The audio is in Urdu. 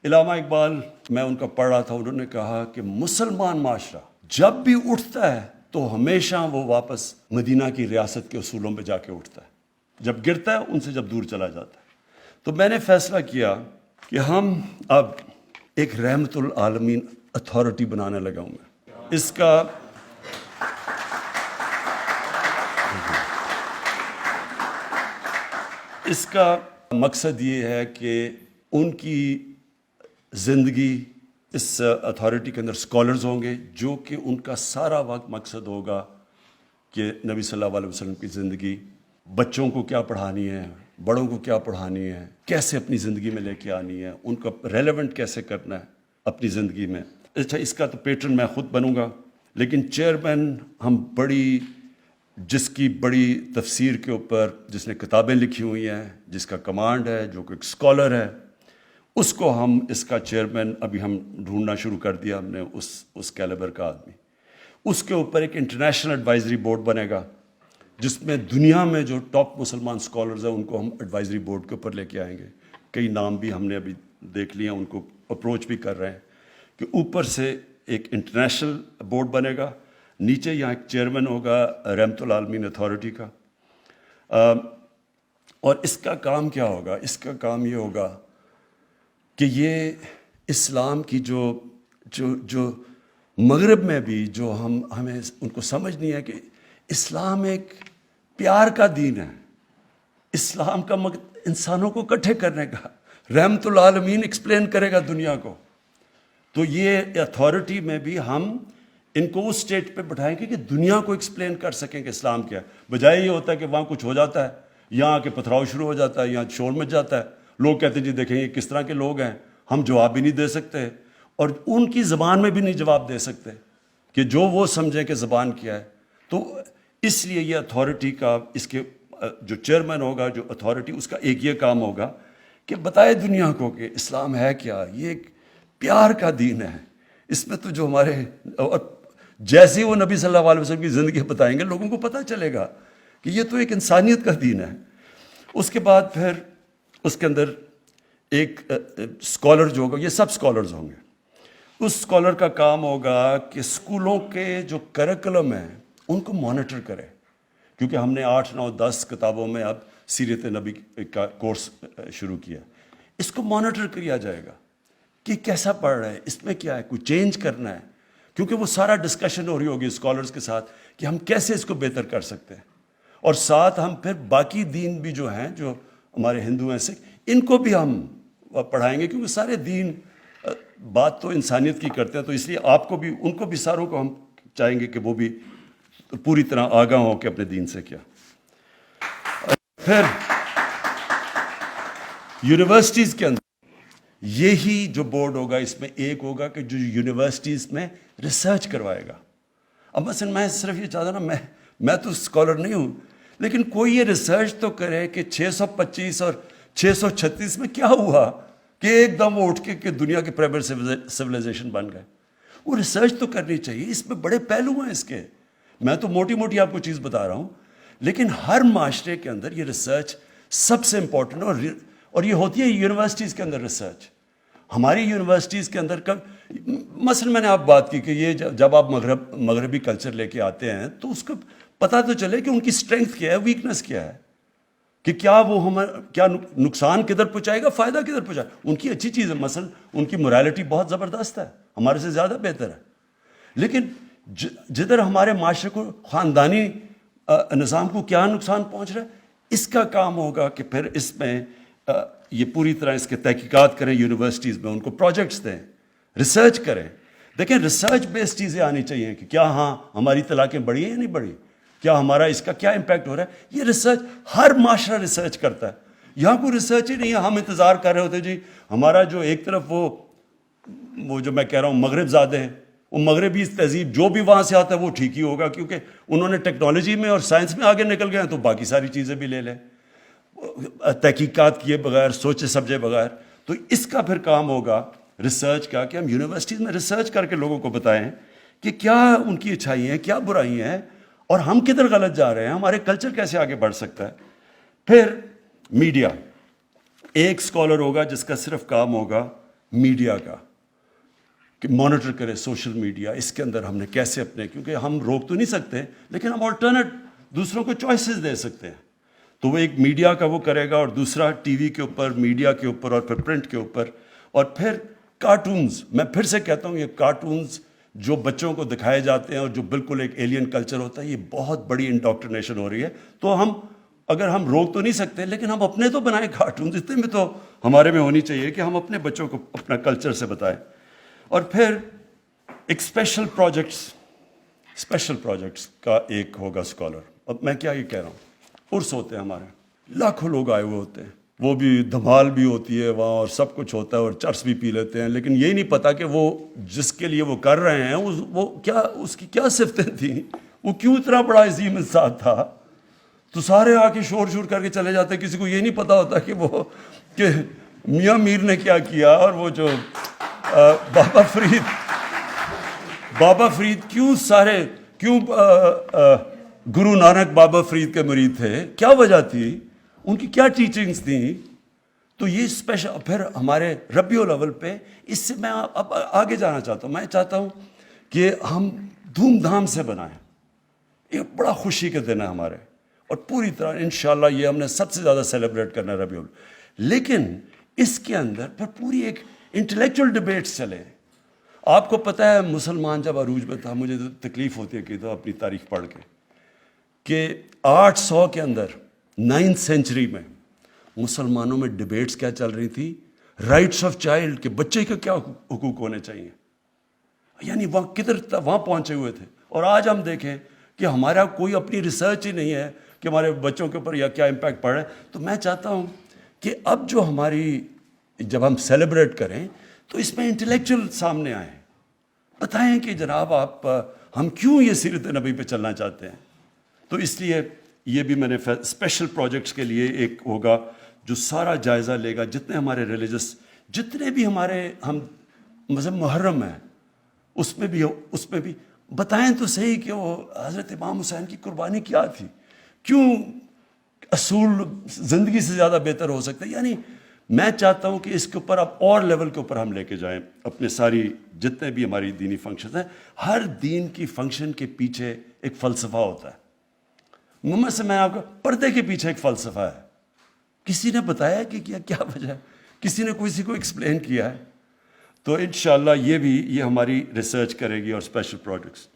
علامہ اقبال میں ان کا پڑھ رہا تھا، انہوں نے کہا کہ مسلمان معاشرہ جب بھی اٹھتا ہے تو ہمیشہ وہ واپس مدینہ کی ریاست کے اصولوں پہ جا کے اٹھتا ہے، جب گرتا ہے ان سے جب دور چلا جاتا ہے۔ تو میں نے فیصلہ کیا کہ ہم اب ایک رحمت العالمین اتھارٹی بنانے لگا ہوں میں۔ اس کا مقصد یہ ہے کہ ان کی زندگی اس اتھارٹی کے اندر اسکالرز ہوں گے جو کہ ان کا سارا وقت مقصد ہوگا کہ نبی صلی اللہ علیہ وسلم کی زندگی، بچوں کو کیا پڑھانی ہے، بڑوں کو کیا پڑھانی ہے، کیسے اپنی زندگی میں لے کے آنی ہے، ان کو ریلیونٹ کیسے کرنا ہے اپنی زندگی میں۔ اچھا، اس کا تو پیٹرن میں خود بنوں گا، لیکن چیئرمین ہم جس کی بڑی تفسیر کے اوپر جس نے کتابیں لکھی ہوئی ہیں، جس کا کمانڈ ہے، جو کہ ایک اسکالر ہے، اس کو ہم اس کا چیئرمین ابھی ہم ڈھونڈنا شروع کر دیا ہم نے، اس کیلیبر کا آدمی۔ اس کے اوپر ایک انٹرنیشنل ایڈوائزری بورڈ بنے گا جس میں دنیا میں جو ٹاپ مسلمان اسکالرز ہیں ان کو ہم ایڈوائزری بورڈ کے اوپر لے کے آئیں گے۔ کئی نام بھی ہم نے ابھی دیکھ لیے ہیں، ان کو اپروچ بھی کر رہے ہیں کہ اوپر سے ایک انٹرنیشنل بورڈ بنے گا، نیچے یہاں ایک چیئرمین ہوگا رحمت العالمین اتھارٹی کا۔ اور اس کا کام کیا ہوگا؟ اس کا کام یہ ہوگا کہ یہ اسلام کی جو مغرب میں بھی جو ہمیں ان کو سمجھ نہیں ہے کہ اسلام ایک پیار کا دین ہے، اسلام کا انسانوں کو اکٹھے کرنے کا، رحمت العالمین ایکسپلین کرے گا دنیا کو۔ تو یہ اتھارٹی میں بھی ہم ان کو اس اسٹیج پہ بٹھائیں گے کہ دنیا کو ایکسپلین کر سکیں کہ اسلام کیا ہے، بجائے یہ ہوتا ہے کہ وہاں کچھ ہو جاتا ہے، یہاں کے پتھراؤ شروع ہو جاتا ہے، یہاں شور مچ جاتا ہے، لوگ کہتے ہیں جی دیکھیں یہ کس طرح کے لوگ ہیں، ہم جواب بھی نہیں دے سکتے اور ان کی زبان میں بھی نہیں جواب دے سکتے کہ جو وہ سمجھیں کہ زبان کیا ہے۔ تو اس لیے یہ اتھارٹی کا، اس کے جو چیئرمین ہوگا، جو اتھارٹی، اس کا ایک یہ کام ہوگا کہ بتائے دنیا کو کہ اسلام ہے کیا، یہ ایک پیار کا دین ہے، اس میں تو جو ہمارے، اور جیسے ہی وہ نبی صلی اللہ علیہ وسلم کی زندگی بتائیں گے لوگوں کو پتہ چلے گا کہ یہ تو ایک انسانیت کا دین ہے۔ اس کے بعد پھر اس کے اندر ایک اسکالر جو ہوگا، یہ سب اسکالرز ہوں گے، اس اسکالر کا کام ہوگا کہ اسکولوں کے جو کریکولم ہیں ان کو مانیٹر کرے، کیونکہ ہم نے 8، 9، 10 کتابوں میں اب سیرت نبی کا کورس شروع کیا، اس کو مانیٹر کیا جائے گا کہ کیسا پڑھ رہا ہے، اس میں کیا ہے، کوئی چینج کرنا ہے، کیونکہ وہ سارا ڈسکشن ہو رہی ہوگی اسکالرز کے ساتھ کہ ہم کیسے اس کو بہتر کر سکتے ہیں۔ اور ساتھ ہم پھر باقی دین بھی جو ہیں، جو ہمارے ہندو ہیں، سکھ، ان کو بھی ہم پڑھائیں گے، کیونکہ سارے دین بات تو انسانیت کی کرتے ہیں، تو اس لیے آپ کو بھی، ان کو بھی، ساروں کو ہم چاہیں گے کہ وہ بھی پوری طرح آگاہ ہوں کہ اپنے دین سے کیا۔ پھر یونیورسٹیز کے اندر یہی جو بورڈ ہوگا، اس میں ایک ہوگا کہ جو یونیورسٹیز میں ریسرچ کروائے گا۔ اب مثلا میں صرف یہ چاہتا نا، میں تو اسکالر نہیں ہوں، لیکن کوئی یہ ریسرچ تو کرے کہ 625 اور 636 میں کیا ہوا کہ ایک دم وہ اٹھ کے کہ دنیا کے پرائیویٹ سویلائزیشن بن گئے۔ وہ ریسرچ تو کرنی چاہیے، اس میں بڑے پہلو ہیں اس کے، میں تو موٹی موٹی آپ کو چیز بتا رہا ہوں، لیکن ہر معاشرے کے اندر یہ ریسرچ سب سے امپورٹنٹ ہے، اور یہ ہوتی ہے یونیورسٹیز کے اندر ریسرچ۔ ہماری یونیورسٹیز کے اندر مثلا میں نے آپ بات کی کہ یہ جب آپ مغربی کلچر لے کے آتے ہیں تو اس کو پتہ تو چلے کہ ان کی اسٹرینگتھ کیا ہے، ویکنس کیا ہے، کہ کیا وہ کیا نقصان کدھر پہنچائے گا، فائدہ کدھر پہنچائے گا۔ ان کی اچھی چیز ہے، مثلا ان کی مورالٹی بہت زبردست ہے، ہمارے سے زیادہ بہتر ہے، لیکن جدھر ہمارے معاشرے کو، خاندانی نظام کو کیا نقصان پہنچ رہا ہے، اس کا کام ہوگا کہ پھر اس میں یہ پوری طرح اس کے تحقیقات کریں، یونیورسٹیز میں ان کو پروجیکٹس دیں، ریسرچ کریں۔ دیکھیں ریسرچ بیسڈ چیزیں آنی چاہیے کہ کیا ہاں ہماری طلاقیں بڑھی ہیں یا نہیں بڑھی، کیا ہمارا اس کا کیا امپیکٹ ہو رہا ہے۔ یہ ریسرچ ہر معاشرہ ریسرچ کرتا ہے، یہاں کوئی ریسرچ ہی نہیں ہے، ہم انتظار کر رہے ہوتے جی ہمارا جو ایک طرف وہ جو میں کہہ رہا ہوں مغرب زادے ہیں، وہ مغربی تہذیب جو بھی وہاں سے آتا ہے وہ ٹھیک ہی ہوگا، کیونکہ انہوں نے ٹیکنالوجی میں اور سائنس میں آگے نکل گئے ہیں، تو باقی ساری چیزیں بھی لے لیں تحقیقات کیے بغیر، سوچے سمجھے بغیر۔ تو اس کا پھر کام ہوگا ریسرچ کا کہ ہم یونیورسٹیز میں ریسرچ کر کے لوگوں کو بتائیں کہ کیا ان کی اچھائی ہیں، کیا برائی ہیں، اور ہم کدھر غلط جا رہے ہیں، ہمارے کلچر کیسے آگے بڑھ سکتا ہے۔ پھر میڈیا، ایک اسکالر ہوگا جس کا صرف کام ہوگا میڈیا کا کہ مانیٹر کرے سوشل میڈیا، اس کے اندر ہم نے کیسے اپنے، کیونکہ ہم روک تو نہیں سکتے لیکن ہم آلٹرنیٹ دوسروں کو چوائسیز دے سکتے ہیں. تو وہ ایک میڈیا کا وہ کرے گا، اور دوسرا ٹی وی کے اوپر، میڈیا کے اوپر، اور پھر پرنٹ کے اوپر. اور پھر کارٹونز، میں پھر سے کہتا ہوں یہ کارٹونز جو بچوں کو دکھائے جاتے ہیں اور جو بالکل ایک ایلین کلچر ہوتا ہے، یہ بہت بڑی انڈاکٹرینیشن ہو رہی ہے. تو ہم اگر ہم روک تو نہیں سکتے لیکن ہم اپنے تو بنائیں کارٹونز، اتنے میں تو ہمارے میں ہونی چاہیے کہ ہم اپنے بچوں کو اپنا کلچر سے بتائیں. اور پھر ایک اسپیشل پروجیکٹس کا ایک ہوگا اسکالر. اب میں کیا یہ کہہ رہا ہوں، عرس ہوتے ہیں ہمارے، لاکھوں لوگ آئے ہوئے ہوتے ہیں، وہ بھی دھمال بھی ہوتی ہے وہاں اور سب کچھ ہوتا ہے اور چرس بھی پی لیتے ہیں، لیکن یہی نہیں پتا کہ وہ جس کے لیے وہ کر رہے ہیں وہ کیا، اس کی کیا صفتیں تھیں، وہ کیوں اتنا بڑا عظیم انسان تھا. تو سارے آ کے شور کر کے چلے جاتے، کسی کو یہ نہیں پتا ہوتا کہ میاں میر نے کیا کیا. اور وہ جو بابا فرید کیوں گرو نانک بابا فرید کے مرید تھے، کیا وجہ تھی، ان کی کیا ٹیچنگز تھیں. تو یہ اسپیشل. پھر ہمارے ربیع الاول پہ، اس سے میں اب آگے جانا چاہتا ہوں. میں چاہتا ہوں کہ ہم دھوم دھام سے بنائیں، ایک بڑا خوشی کے دن ہے ہمارے، اور پوری طرح انشاءاللہ یہ ہم نے سب سے زیادہ سیلیبریٹ کرنا ہے ربیع الاول. لیکن اس کے اندر پھر پوری ایک انٹلیکچوئل ڈبیٹس چلے. آپ کو پتہ ہے مسلمان جب عروج میں تھا، مجھے تکلیف ہوتی ہے کہ تو اپنی تاریخ پڑھ کے، کہ 800 کے اندر 9th سینچری میں مسلمانوں میں ڈبیٹس کیا چل رہی تھی، رائٹس آف چائلڈ، کہ بچے کے کیا حقوق ہونے چاہیے. یعنی وہاں پہنچے ہوئے تھے. اور آج ہم دیکھیں کہ ہمارا کوئی اپنی ریسرچ ہی نہیں ہے کہ ہمارے بچوں کے اوپر یا کیا امپیکٹ پڑ رہا ہے. تو میں چاہتا ہوں کہ اب جو ہماری، جب ہم سیلیبریٹ کریں تو اس میں انٹلیکچوئل سامنے آئیں، بتائیں کہ جناب آپ، ہم کیوں یہ سیرت نبی پہ چلنا چاہتے ہیں. تو اس لیے یہ بھی میں نے اسپیشل پروجیکٹس کے لیے ایک ہوگا جو سارا جائزہ لے گا، جتنے ہمارے ریلیجس، جتنے بھی ہم مذہب محرم ہیں، اس میں بھی بتائیں تو صحیح کہ وہ حضرت امام حسین کی قربانی کیا تھی، کیوں اصول زندگی سے زیادہ بہتر ہو سکتا ہے. یعنی میں چاہتا ہوں کہ اس کے اوپر اب اور لیول کے اوپر ہم لے کے جائیں اپنے ساری جتنے بھی ہماری دینی فنکشنز ہیں. ہر دین کی فنکشن کے پیچھے ایک فلسفہ ہوتا ہے. محمد سے میں آپ کو، پردے کے پیچھے ایک فلسفہ ہے. کسی نے بتایا کہ کیا وجہ ہے، کسی نے کسی کو ایکسپلین کیا ہے. تو انشاءاللہ یہ ہماری ریسرچ کرے گی اور اسپیشل پروجیکٹس.